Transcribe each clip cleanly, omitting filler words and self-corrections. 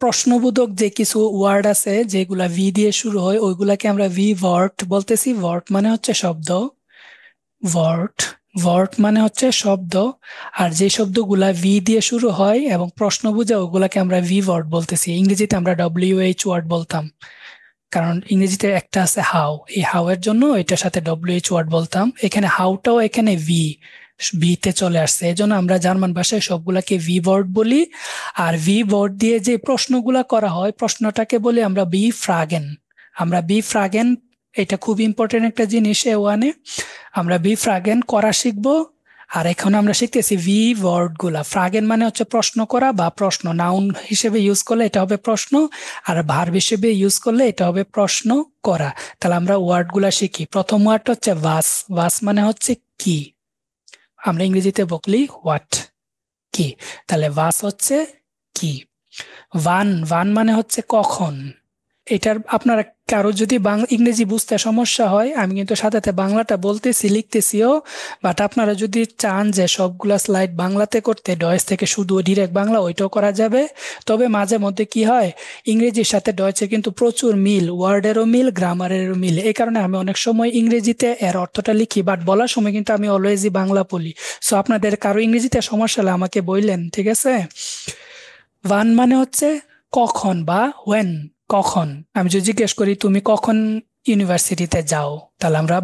প্রশ্নবোধক যে কিছু ওয়ার্ড আছে যেগুলা ভি দিয়ে শুরু হয় ওইগুলাকে আমরা ভি ভার্ট বলতেছি। ভার্ট মানে হচ্ছে শব্দ, ভার্ট ভার্ট মানে হচ্ছে শব্দ। আর যে শব্দগুলা ভি দিয়ে শুরু হয় এবং প্রশ্ন বোঝায় ওগুলাকে আমরা ভি ওয়ার্ড বলতেছি। ইংরেজিতে আমরা WH ওয়ার্ড বলতাম, কারণ ইংরেজিতে একটা আছে হাউ, এই হাউ এর জন্য এটার সাথে WH ওয়ার্ড বলতাম। এখানে হাউটাও এখানে ভিতে চলে আসছে, এই জন্য আমরা জার্মান ভাষায় সবগুলাকে ভি ওয়ার্ড বলি। আর ভি ওয়ার্ড দিয়ে যে প্রশ্নগুলা করা হয় প্রশ্নটাকে বলি আমরা বি ফ্রাগেন। আমরা বি ফ্রাগেন, এটা খুব ইম্পর্টেন্ট একটা জিনিস ওয়ানে। আমরা বি ফ্রাগেন করা শিখবো। আর এখন আমরা শিখতেছি ভি ওয়ার্ড গুলা। ফ্রাগেন মানে হচ্ছে প্রশ্ন করা বা প্রশ্ন, নাউন হিসেবে ইউজ করলে এটা হবে প্রশ্ন, আর ভার্ব হিসেবে ইউজ করলে এটা হবে প্রশ্ন করা। তাহলে আমরা ওয়ার্ড গুলা শিখি। প্রথম ওয়ার্ড হচ্ছে ভাস। ভাস মানে হচ্ছে কি, আমরা ইংরেজিতে বলি হোয়াট, কি। তাহলে ভাস হচ্ছে কি। ভান, ভান মানে হচ্ছে কখন। এটার আপনারা কারো যদি ইংরেজি বুঝতে সমস্যা হয়, আমি কিন্তু সাথে সাথে বাংলাটা বলতেছি লিখতেছিও, বাট আপনারা যদি চান যে সবগুলা স্লাইড বাংলাতে করতে, ডয়েস থেকে শুধু ডিরেক্ট বাংলা, ওইটাও করা যাবে। তবে মাঝে মধ্যে কি হয়, ইংরেজির সাথে ডয়েসে কিন্তু প্রচুর মিল, ওয়ার্ডেরও মিল, গ্রামারেরও মিল। এই কারণে আমি অনেক সময় ইংরেজিতে এর অর্থটা লিখি, বাট বলার সময় কিন্তু আমি অলওয়েজই বাংলা বলি। সো আপনাদের কারো ইংরেজিতে সমস্যা হলে আমাকে বললেন, ঠিক আছে। ওয়ান মানে হচ্ছে কখন বা ওয়েন, কখন। আমি যদি জিজ্ঞেস করি তুমি কখন ইউনিভার্সিটিতে যাও, তাহলে আমরা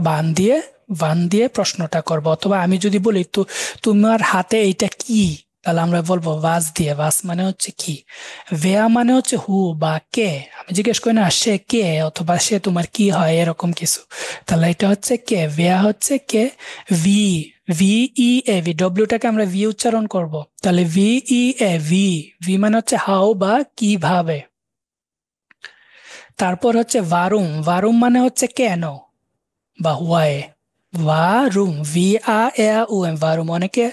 বান দিয়ে প্রশ্নটা করব। অথবা আমি যদি বলি তো তোমার হাতে এইটা কি, তাহলে আমরা বলবো ভাস দিয়ে। ভাস মানে হচ্ছে কি। ভেয়া মানে হচ্ছে হু বা কে। আমি জিজ্ঞেস করি না সে কে অথবা সে তোমার কি হয় এরকম কিছু, তাহলে এটা হচ্ছে কে। ভেয়া হচ্ছে কে। ভি, VEA, ডব্লিউটাকে আমরা ভি উচ্চারণ করব। তাহলে VEA, ভি মানে হচ্ছে হাউ বা কিভাবে। তারপর হচ্ছে ভারুম। ভারুম মানে হচ্ছে কেন বা হোয়াই। ভারুম, VARUM, ভারুম। অনেকে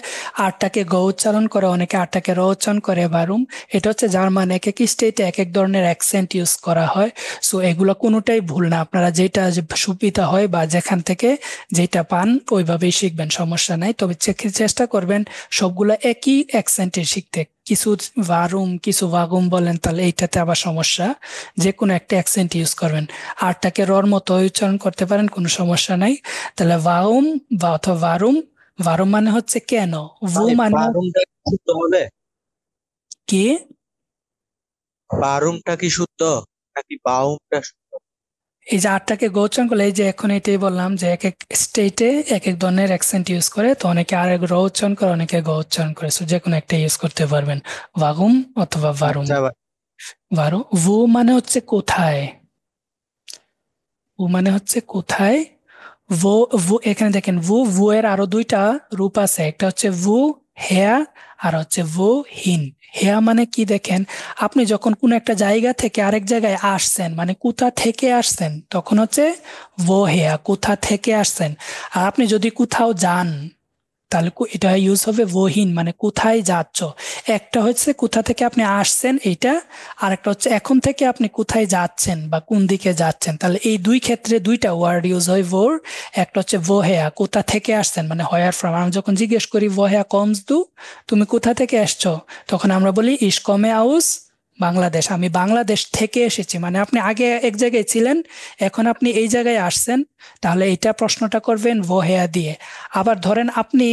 আটটাকে গ উচ্চারণ করে, অনেকে আটটাকে র উচ্চারণ করে। ভারুম, এটা হচ্ছে জার্মান, এক এক স্টেটে এক এক ধরনের অ্যাকসেন্ট ইউজ করা হয়। সো এগুলো কোনোটাই ভুল না, আপনারা যেটা সুবিধা হয় বা যেখান থেকে যেটা পান ওইভাবেই শিখবেন, সমস্যা নাই। তবে চেষ্টা করবেন সবগুলো একই অ্যাকসেন্টে শিখতে। কিছু ভারুম কিছু ভাগুম বলেন, তাহলে এইটাতে আবার সমস্যা। যে কোনো একটা অ্যাকসেন্ট ইউজ করবেন। আরটাকে রর মতো উচ্চারণ করতে পারেন, কোনো সমস্যা নাই। তাহলে ভাউম বা অথবা ভারুম। ভারুম মানে হচ্ছে কেন। ভু ভাই মানে বারুমটা কি শুদ্ধ হবে? কি। বারুমটা কি শুদ্ধ নাকি বাউমটা শুদ্ধ? এই যে আটটাকে গ উচ্চারণ করলে, এই যে এখন এটাই বললাম যে এক এক স্টেটে এক এক ধরনের অ্যাকসেন্ট ইউজ করে, তো অনেকে আরেক র উচ্চারণ করে, অনেকে গ উচ্চারণ করে। So যে কোনো একটা ইউজ করতে পারবেন, ভাগুম অথবা ভারুম। আচ্ছা ভাই। ভু মানে হচ্ছে কোথায়। ভু মানে হচ্ছে কোথায়। ভো, এখানে দেখেন ভু এর আরো দুইটা রূপ আছে। একটা হচ্ছে ভু হেয়া, আর হচ্ছে ভু হিন। হেয়া মানে কি দেখেন, আপনি যখন কোন একটা জায়গা থেকে আরেক জায়গায় আসছেন, মানে কোথা থেকে আসছেন, তখন হচ্ছে ভো হেয়া, কোথা থেকে আসছেন। আর আপনি যদি কোথাও যান, তাহলে এটা ইউজ হবে ওহিন, মানে কোথায় যাচ্ছ। একটা হচ্ছে কোথা থেকে আপনি আসছেন এইটা, আর একটা হচ্ছে এখন থেকে আপনি কোথায় যাচ্ছেন বা কোন দিকে যাচ্ছেন। তাহলে এই দুই ক্ষেত্রে দুইটা ওয়ার্ড ইউজ হয় ভোর। একটা হচ্ছে ভোহেয়া, কোথা থেকে আসছেন মানে হোয়ার ফ্রম। আমি যখন জিজ্ঞেস করি ভোহেয়া কমস দু, তুমি কোথা থেকে আসছো, তখন আমরা বলি ইস কমে আউস বাংলাদেশ, আমি বাংলাদেশ থেকে এসেছি। মানে আপনি আগে এক জায়গায় ছিলেন, এখন আপনি এই জায়গায় আসছেন, তাহলে এটা প্রশ্নটা করবেন ভোহেয়া দিয়ে। আবার ধরেন আপনি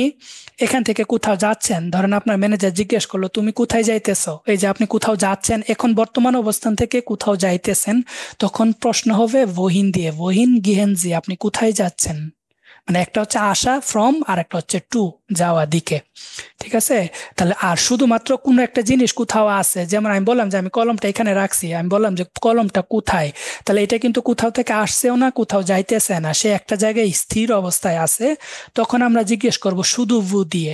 এখান থেকে কোথাও যাচ্ছেন, ধরেন আপনার ম্যানেজার জিজ্ঞেস করলো তুমি কোথায় যাইতেছো, এই যে আপনি কোথাও যাচ্ছেন, এখন বর্তমান অবস্থান থেকে কোথাও যাইতেছেন, তখন প্রশ্ন হবে ওহিন দিয়ে, ওহিন গিহেনজি, আপনি কোথায় যাচ্ছেন। মানে একটা হচ্ছে আসা ফ্রম, আর একটা হচ্ছে টু, যাওয়া দিকে। ঠিক আছে। তাহলে আর শুধুমাত্র কোনো একটা জিনিস কোথাও আছে, যেমন আমি বললাম যে আমি কলমটা এখানে রাখছি, আমি বললাম যে কলমটা কোথায়, তাহলে এটা কিন্তু কোথাও থেকে আসছেও না, কোথাও যাইতেছে না, সে একটা জায়গায় স্থির অবস্থায় আছে। তখন আমরা জিজ্ঞেস করব শুধু ভু দিয়ে।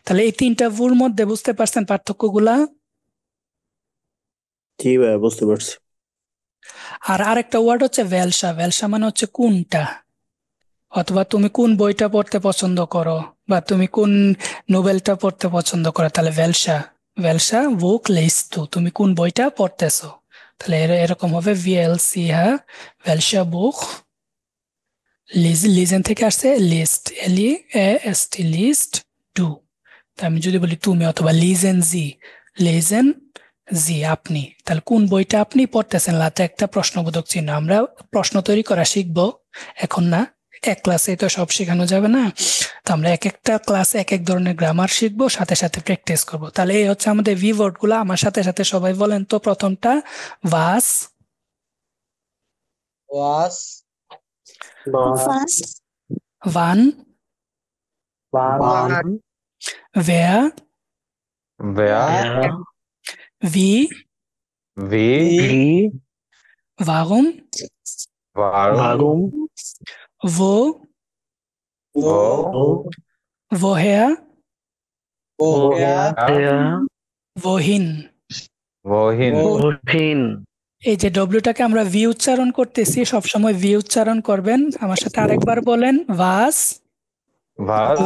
তাহলে এই তিনটা ভুর মধ্যে বুঝতে পারছেন পার্থক্যগুলা। জি ভাইয়া, বুঝতে পারছি। আর আরেকটা ওয়ার্ড হচ্ছে ভ্যালসা। ভ্যালসা মানে হচ্ছে কোনটা, অথবা তুমি কোন বইটা পড়তে পছন্দ করো, বা তুমি কোন নোবেলটা পড়তে পছন্দ করো, তাহলে ভ্যালসা। ভ্যালসা বুক লিস্ট, তুমি কোন বইটা পড়তেছো। তাহলে এরকম হবে VLC, হ্যাঁ। ভ্যালসা বুক লিজেন থেকে আসছে লিস্ট, LEAST লিস্ট টু। আমি যদি বলি তুমি, অথবা লিজেন জি, লিজেন জি আপনি, তাহলে কোন বইটা আপনি পড়তেছেন লাতে একটা প্রশ্নবোধক চিহ্ন। আমরা প্রশ্ন তৈরি করা শিখবো, এখন না, এক ক্লাসে তো সব শেখানো যাবে না। তো আমরা এক একটা ক্লাসে এক এক ধরনের গ্রামার শিখবো, সাথে সাথে প্র্যাকটিস করবো। তাহলে এই হচ্ছে আমাদের ভি ওয়ার্ড গুলা। আমার সাথে সাথে সবাই বলেন তো। প্রথমটা ভাস, ওয়াস, was, ভান, ওয়ান, ভেয়া, wer, ভি, wie, wie, warum, warum, wo, wo, woher, woher, der, wohin। wohin, wohin, এই যে ডব্লিউটাকে আমরা ভি উচ্চারণ করতেছি, সবসময় ভি উচ্চারণ করবেন। আমার সাথে আরেকবার বলেন। ভাস, was,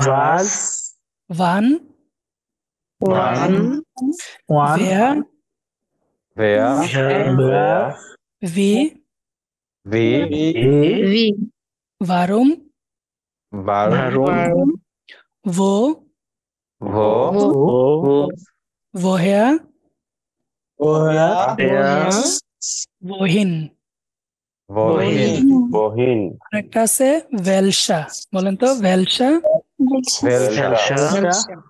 was, wann, wann, wer, wer, wer, wie, wie, wie, warum, warum, wo, wo, wo, woher, der, wohin। wohin, wohin, আরেকটা আছে ভেলসা, বলেন তো ভেলসা। welcher,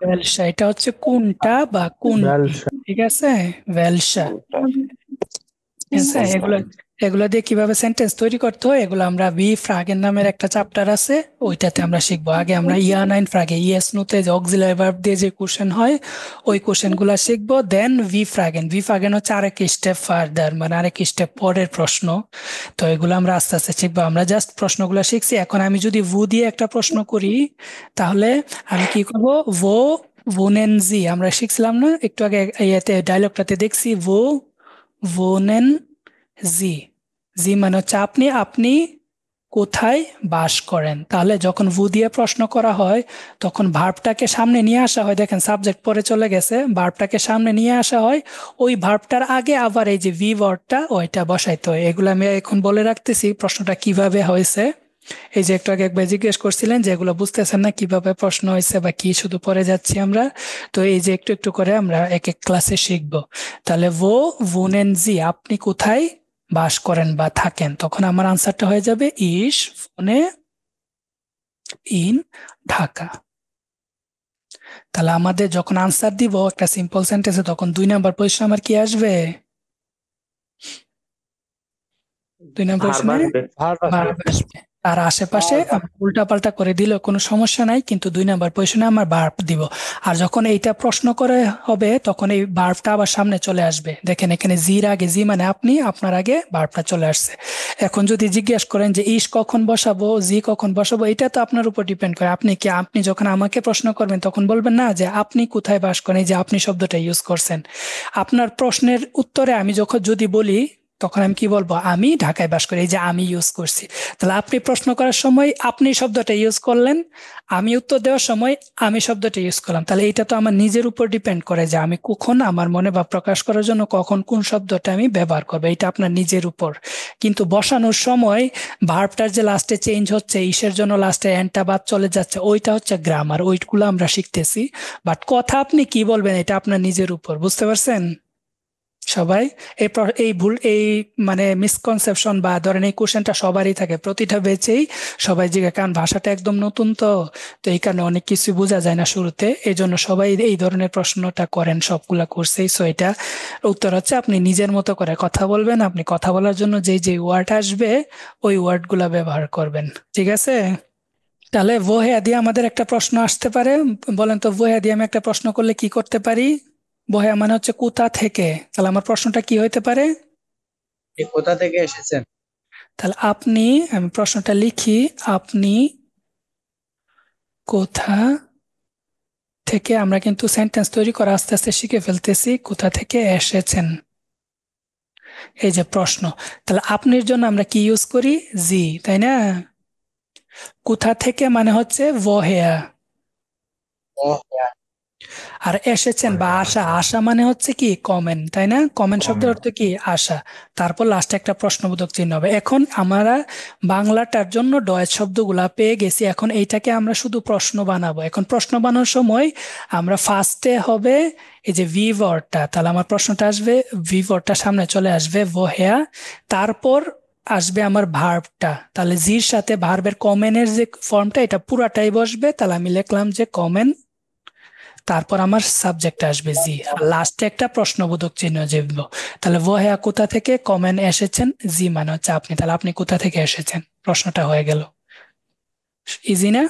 ভেলসা এটা হচ্ছে কোনটা বা কোনটি, ঠিক আছে, ভেলসা। ঠিক আছে, এগুলো এগুলো দিয়ে কিভাবে সেন্টেন্স তৈরি করতে হয় এগুলো আমরা ভি ফ্রাগের নামের একটা চ্যাপ্টার আছে, ওইটাতে আমরা শিখবো। আগে আমরা ইয়া নাইন ফ্রাগে ইয়েস নোতে যে অক্সিলারি ভার্ব দিয়ে যে কোশ্চেন হয় ওই কোশ্চেন গুলা শিখবো। দেন ভি ফ্রাগেন হচ্ছে আরেক স্টেপ ফার্দার, মানে আরেক স্টেপ পরের প্রশ্ন। তো এগুলো আমরা আস্তে আস্তে শিখবো। আমরা জাস্ট প্রশ্নগুলো শিখছি। এখন আমি যদি ভু দিয়ে একটা প্রশ্ন করি তাহলে আমি কি করবো? ভো ভোনেন জি, আমরা শিখছিলাম না একটু আগে, ইয়েতে ডায়লগটাতে দেখছি। ভোনেন জি, জি মানে হচ্ছে আপনি, আপনি কোথায় বাস করেন। তাহলে যখন ভু দিয়ে প্রশ্ন করা হয় তখন ভার্বটাকে সামনে নিয়ে আসা হয়। দেখেন সাবজেক্ট পরে চলে গেছে, ভার্বটাকে সামনে নিয়ে আসা হয়। ওই ভার্বটার আগে আবার এই যে ভি ওয়ার্ডটা ওইটা বসাইতে হয়। এগুলো আমি এখন বলে রাখতেছি প্রশ্নটা কিভাবে হয়েছে। এই যে একটু আগে একবার জিজ্ঞেস করছিলেন যে এগুলো বুঝতেছেন না কিভাবে প্রশ্ন হয়েছে বা কি, শুধু পরে যাচ্ছি আমরা। তো এই যে একটু একটু করে আমরা এক এক ক্লাসে শিখবো। তাহলে ভুনেন জি, আপনি কোথায় বাস করেন বা থাকেন, তখন আমার আনসারটা হয়ে যাবে ইস ফোনে ইন ঢাকা। তাহলে আমাদের যখন আনসার দিব একটা সিম্পল সেন্টেন্সে তখন 2 নাম্বার পজিশন আমার কি আসবে? 2 নাম্বার পজিশনে ভার্ব ভার্ব আসবে। তার আশেপাশে আমি উল্টা পাল্টা করে দিলেও কোনো সমস্যা নাই, কিন্তু 2 নাম্বার পজিশনে আমার ভার্ব দিব। আর যখন এইটা প্রশ্ন করে হবে তখন এই ভার্বটা আবার সামনে চলে আসবে। দেখেন এখানে জির আগে, জি মানে আপনি, আপনার আগে ভার্বটা চলে আসছে। এখন যদি জিজ্ঞেস করেন যে ইস কখন বসাবো, জি কখন বসাবো, এটা তো আপনার উপর ডিপেন্ড করে। আপনি যখন আমাকে প্রশ্ন করবেন তখন বলবেন না যে আপনি কোথায় বাস করেন, এই যে আপনি শব্দটা ইউজ করছেন। আপনার প্রশ্নের উত্তরে আমি যখন যদি বলি তখন আমি কি বলবো? আমি ঢাকায় বাস করি, এই যে আমি ইউজ করছি। তাহলে আপনি প্রশ্ন করার সময় আপনি শব্দটা ইউজ করলেন, আমি উত্তর দেওয়ার সময় আমি শব্দটা ইউজ করলাম। তাহলে এটা তো আমার নিজের উপর ডিপেন্ড করে যে আমি কখন আমার মনে ভাব প্রকাশ করার জন্য কখন কোন শব্দটা আমি ব্যবহার করবো, এটা আপনার নিজের উপর। কিন্তু বসানোর সময় ভার্বটার যে লাস্টে চেঞ্জ হচ্ছে, ইসের জন্য লাস্টে এন্ডটা বাদ চলে যাচ্ছে, ওইটা হচ্ছে গ্রামার, ওইগুলো আমরা শিখতেছি। বাট কথা আপনি কি বলবেন এটা আপনার নিজের উপর, বুঝতে পারছেন সবাই? এই ভুল, এই মানে মিসকনসেপশন বা ধরেন এই কোশ্চেনটা সবারই থাকে, প্রতিটা বেচেই সবাই জিজ্ঞাসা, কারণ ভাষাটা একদম নতুন। তো তো এই কারণে অনেক কিছু বোঝা যায় না শুরুতে, এই জন্য সবাই এই ধরনের প্রশ্নটা করেন সবগুলা কোর্সেই। সো এটা উত্তর হচ্ছে আপনি নিজের মতো করে কথা বলবেন। আপনি কথা বলার জন্য যেই যে ওয়ার্ড আসবে ওই ওয়ার্ড গুলা ব্যবহার করবেন, ঠিক আছে? তাহলে ভোহেয়া দিয়ে আমাদের একটা প্রশ্ন আসতে পারে। বলেন তো, ভোহেয়া দিয়ে আমি একটা প্রশ্ন করলে কি করতে পারি? ভোহেয়া মানে হচ্ছে কোথা থেকে। তাহলে আমার প্রশ্নটা কি হইতে পারে? কোথা থেকে এসেছেন? তাহলে আমি প্রশ্নটা লিখি, আপনি কোথা থেকে। আমরা কিন্তু সেন্টেন্স তৈরি করা আস্তে আস্তে শিখে ফেলতেছি। কোথা থেকে এসেছেন, এই যে প্রশ্ন। তাহলে আপনির জন্য আমরা কি ইউজ করি? জি, তাই না? কোথা থেকে মানে হচ্ছে ভোহেয়া। woher, আর এসেছেন বা আশা, আশা মানে হচ্ছে কি কমেন, তাই না? কমেন শব্দের অর্থ কি আশা। তারপর লাস্টে একটা প্রশ্নবোধক চিহ্ন হবে। এখন আমরা বাংলাটার জন্য ডয়েজ শব্দগুলা পেয়ে গেছি, এখন এইটাকে আমরা শুধু প্রশ্ন বানাবো। এখন প্রশ্ন বানানোর সময় আমরা ফার্স্টে হবে এই যে ভি ওয়ার্ডটা, তাহলে আমার প্রশ্নটা আসবে, ভি ওয়ার্ডটা সামনে চলে আসবে ওহেয়া, তারপর আসবে আমার ভার্বটা, তাহলে জির সাথে ভার্বের কমেনের যে ফর্মটা এটা পুরাটাই বসবে, তাহলে আমি লিখলাম যে কমেন, তারপর আমার সাবজেক্ট আসবে জি, আর লাস্টে একটা প্রশ্নবোধক চিহ্ন দিব। তাহলে ওহেয়া কোথা থেকে, কমেন এসেছেন, জি মানে হচ্ছে আপনি, তাহলে আপনি কোথা থেকে এসেছেন, প্রশ্নটা হয়ে গেল। ইজি না?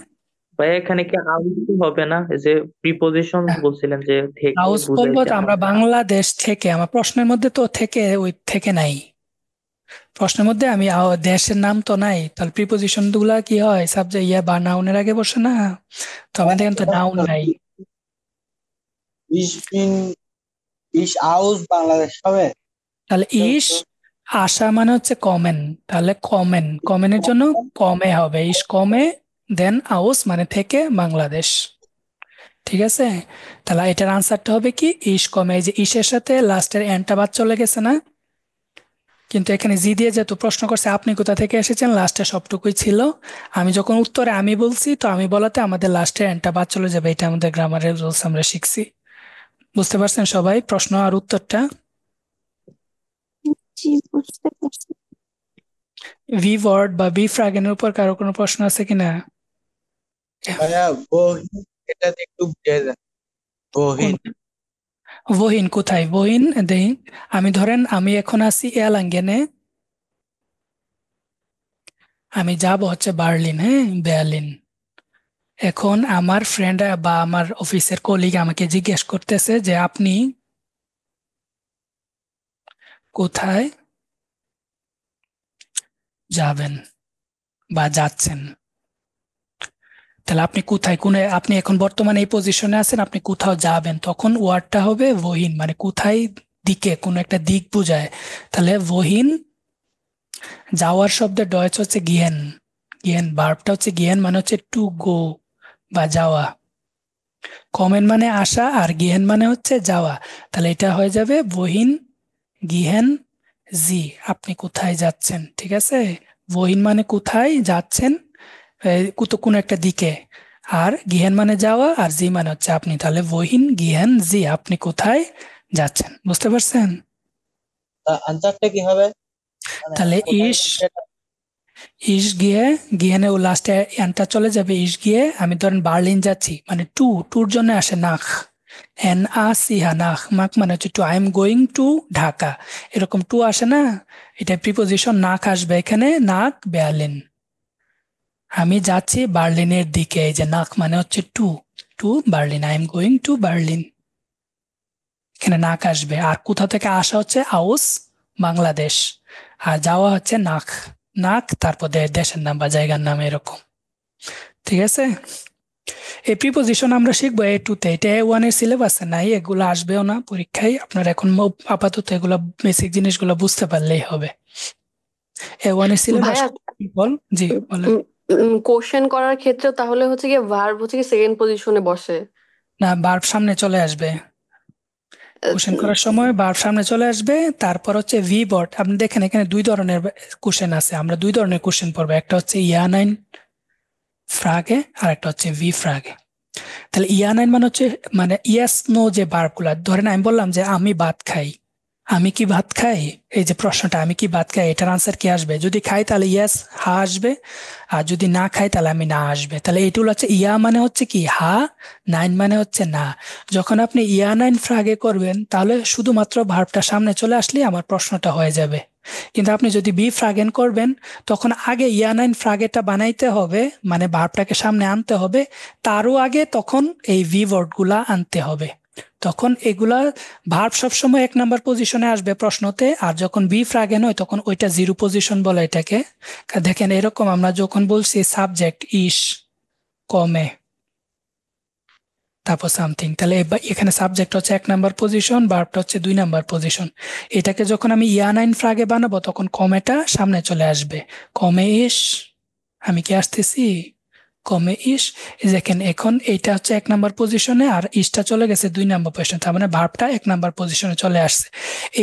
ভাই এখানে কি হাউস হবে না? এই যে প্রিপোজিশন বলছিলেন যে থেকে হাউস বলবো বুঝাইতে তো আমরা বাংলাদেশ থেকে, আমার প্রশ্নের মধ্যে তো থেকে, ওই থেকে নাই, প্রশ্নের মধ্যে আমি দেশের নাম তো নাই, তাহলে প্রিপোজিশন গুলা কি হয়, সাবজেক্ট ইয়া বা নাউনের আগে বসে না, তো আমাদের এখানে তো নাউন নাই। Ich bin, ich aus Bangladesh হবে। তাহলে ইস আশা মানে হচ্ছে কমেন, তাহলে কমেন, কমেনের জন্য কমে হবে, ইস কমে, দেন আউস মানে থেকে বাংলাদেশ। ঠিক আছে, তাহলে এটার আনসারটা হবে কি ইস কমে, এই যে ইসের সাথে লাস্টের এনটা বাদ চলে গেছে না, কিন্তু এখানে জি দিয়ে যেহেতু প্রশ্ন করছে আপনি কোথা থেকে এসেছেন, লাস্টে সবটুকুই ছিল। আমি যখন উত্তরে আমি বলছি, তো আমি বলাতে আমাদের লাস্টে এনটা বাদ চলে যাবে, এটা আমাদের গ্রামারের রুলস, আমরা শিখছি। বুঝতে পারছেন সবাই প্রশ্ন আর উত্তরটা? জি, বুঝতে পারছি। ভি ওয়ার্ড বা ভি ফ্র্যাগেনের উপর কারো কোনো প্রশ্ন আছে কিনা? ভাইয়া বহিন, এটা একটু বুঝিয়ে দেন। বহিন, ওহিন কোথায়, ওহিন দেই, আমি ধরেন আমি এখন আছি এয়ারলাইনে, আমি যাব হচ্ছে বার্লিন, হ্যাঁ বার্লিন। এখন আমার ফ্রেন্ড বা আমার অফিসের কলিগ আমাকে জিজ্ঞেস করতেছে যে আপনি কোথায় যাবেন বা যাচ্ছেন, তাহলে আপনি কোথায়, কোন, আপনি এখন বর্তমানে এই পজিশনে আছেন, আপনি কোথাও যাবেন, তখন ওয়ার্ডটা হবে ওহিন, মানে কোথায়, দিকে, কোন একটা দিক বোঝায়। তাহলে ওহিন, যাওয়ার শব্দের ডয়েচ হচ্ছে গিয়েন, গিয়েন ভার্বটা হচ্ছে গিয়েন মানে হচ্ছে টু গো বা যাওয়া, কমেন মানে আসা, আর গিহেন মানে হচ্ছে যাওয়া, তাহলে এটা হয়ে যাবে বহিন গিহেন জি, আপনি কোথায় যাচ্ছেন। ঠিক আছে, বহিন মানে কোথায় যাচ্ছেন, কোন একটা দিকে, আর গিহেন মানে যাওয়া, আর জি মানে হচ্ছে আপনি, তাহলে বহিন গিহেন জি, আপনি কোথায় যাচ্ছেন। বুঝতে পারছেন? আনসারটা কি হবে? মানে তাহলে কোথায় ইস, সেটা। ইস গিয়ে, গিয়েনে ও লাস্টে এনটা চলে যাবে, ইস গিয়ে আমি ধরেন বার্লিন যাচ্ছি, মানে টু, টুর জন্য আসে নাখ, এন আ সি হা, নাখ মাক মানে হচ্ছে to, I am going to Dhaka, এরকম টু আসে না, এটা প্রিপোজিশন নাক আসবে এখানে, নাক বার্লিন, আমি যাচ্ছি বার্লিনের দিকে, এই যে নাক মানে হচ্ছে to, to Berlin, I am going to Berlin, এখানে নাক আসবে। আর কোথা থেকে আসা হচ্ছে আউস বাংলাদেশ, আর যাওয়া হচ্ছে নাক, নাক তারপর দেশের নাম বা জায়গার নাম এরকম। ঠিক আছে, এই প্রিপোজিশন আমরা শিখবো এ টু তে, এটা A1 এর সিলেবাসে নাই, এগুলো আসবেও না পরীক্ষায়, আপনার এখন আপাতত এগুলো বেসিক জিনিসগুলো বুঝতে পারলেই হবে। A1 এর সিলেবাস ভাইয়া বল, জি বলেন। কোশ্চেন করার ক্ষেত্রে তাহলে হচ্ছে কি ভার্ব হচ্ছে কি সেকেন্ড পজিশনে বসে? না, ভার্ব সামনে চলে আসবে, কোশ্চেন করার সময় ভার্ব সামনে চলে আসবে, তারপর হচ্ছে ভি বট, আপনি দেখেন এখানে দুই ধরনের কোশ্চেন আছে, আমরা দুই ধরনের কোশ্চেন পড়বো, একটা হচ্ছে ইয়া নাইন ফ্রাগে আর একটা হচ্ছে ভি ফ্রাগে। তাহলে ইয়া নাইন মানে হচ্ছে মানে ইয়েস নো যে ভার্ব গুলা, ধরেন আমি বললাম যে আমি ভাত খাই, আমি কি ভাত খাই, এই যে প্রশ্নটা আমি কি ভাত খাই, এটার আনসার কি আসবে, যদি খাই তাহলে ইয়েস হা আসবে, আর যদি না খাই তাহলে আমি না আসবে। তাহলে এইটুকু হচ্ছে ইয়া মানে হচ্ছে কি হা, নাইন মানে হচ্ছে না। যখন আপনি ইয়া নাইন ফ্রাগে করবেন তাহলে শুধুমাত্র ভার্বটা সামনে চলে আসলে আমার প্রশ্নটা হয়ে যাবে, কিন্তু আপনি যদি বি ফ্রাগেন করবেন তখন আগে ইয়া নাইন ফ্রাগেটা বানাইতে হবে, মানে ভার্বটাকে সামনে আনতে হবে, তারও আগে তখন এই ভি ওয়ার্ড গুলা আনতে হবে, তখন এগুলা ভার্ব সবসময় 1 নাম্বার পজিশনে আসবে প্রশ্নতে, আর যখন বি ফ্রাগেন হয় তখন ওইটা 0 পজিশন বলে এটাকে। দেখেন এরকম আমরা যখন বলছি সাবজেক্ট ইস কমে তারপর সামথিং, তাহলে এখানে সাবজেক্ট হচ্ছে 1 নাম্বার পজিশন, ভার্বটা হচ্ছে 2 নাম্বার পজিশন, এটাকে যখন আমি ইয়া নাইন ফ্রাগে বানাবো তখন কমেটা সামনে চলে আসবে, কমে ইস, আমি কি আসতেছি, কমে ইস, এই দেখেন এখন এইটা হচ্ছে 1 নাম্বার পজিশনে আর ইসটা চলে গেছে 2 নাম্বার পজিশনে, তার মানে ভার্বটা 1 নাম্বার পজিশনে চলে আসছে।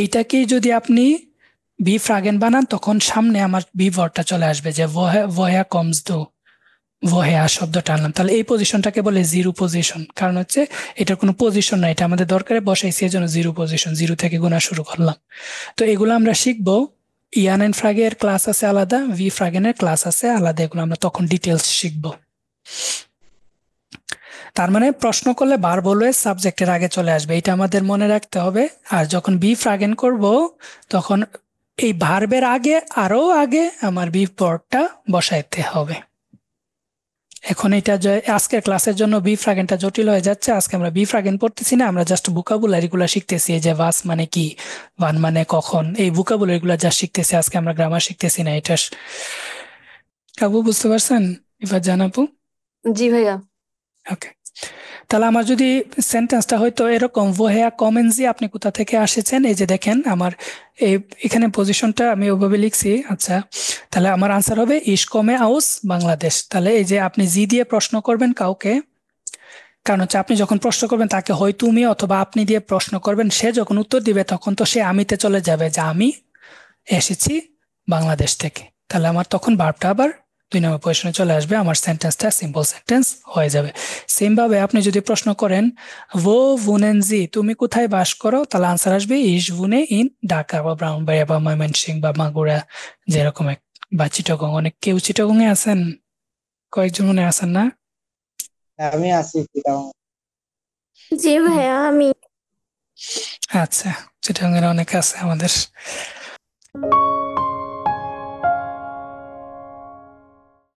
এইটাকেই যদি আপনি বি ফ্রাগেন বানান তখন সামনে আমার বি ভার্বটা চলে আসবে, যে woher kommst du, woher শব্দটা আনলাম, তাহলে এই পজিশনটাকে বলে জিরো পজিশন, কারণ হচ্ছে এটার কোনো পজিশন নাই, এটা আমাদের দরকারে বসাইছি এজন্য জিরো পজিশন, জিরো থেকে গোনা শুরু করলাম। তো এগুলো আমরা শিখবো। ইয়ানেন ফ্রাগের ক্লাস আছে আলাদা, ভি ফ্রাগেনের ক্লাস আছে আলাদা, এগুলো আমরা তখন ডিটেলস শিখবো। তার মানে প্রশ্ন করলে ভার্ব অলওয়েজ সাবজেক্টের আগে চলে আসবে, এটা আমাদের মনে রাখতে হবে। আর যখন বি ফ্রাগেন করব তখন এই ভার্বের আগে আরো আগে আমার বি ভার্বটা বসাইতে হবে। এখন এটা আজকের ক্লাসের জন্য বি ফ্রাগেনটা জটিল হয়ে যাচ্ছে, আজকে আমরা বি ফ্রাগেন পড়তেছি না, আমরা জাস্ট ভোকাবুলারি গুলা শিখতেছি, এই যে ভাস মানে কি, ওয়ান মানে কখন, এই ভোকাবুলারি গুলা যা শিখতেছি আজকে, আমরা গ্রামার শিখতেছি না। এটা কাবু বুঝতে পারছেন? এবার জানাবো। জি ভাইয়া। ওকে, তাহলে আমার যদি সেন্টেন্সটা হয়তো এরকম, woher kommen Sie, আপনি কোথা থেকে এসেছেন, এই যে দেখেন আমার এখানে পজিশনটা আমি ওভাবে লিখছি। আচ্ছা, তাহলে আমার আনসার হবে ich komme aus বাংলাদেশ। তাহলে এই যে আপনি জি দিয়ে প্রশ্ন করবেন কাউকে, কারণ হচ্ছে আপনি যখন প্রশ্ন করবেন তাকে হয় তুমি অথবা আপনি দিয়ে প্রশ্ন করবেন, সে যখন উত্তর দিবে তখন তো সে আমিতে চলে যাবে, যে আমি এসেছি বাংলাদেশ থেকে। তাহলে আমার তখন ভার্বটা আবার 2 নম্বর পজিশনে চলে আসবে, আমার সেন্টেন্সটা সিম্পল সেন্টেন্স হয়ে যাবে। সেম ভাবে আপনি যদি প্রশ্ন করেন wo wohnen Sie, তুমি কোথায় বাস করো, তাহলে আনসার আসবে ich wohne in ঢাকা বা ব্রাহ্মণবাড়িয়া বা ময়মনসিংহ বা মাগুরা, যেরকম বা চিটাগং। অনেক কেউ চিটাগং এ আছেন, কয়েকজন মনে আছেন না? আমি আছি চিটাগং। জি ভাইয়া আমি। আচ্ছা, চিটাগং এর অনেক আছে আমাদের।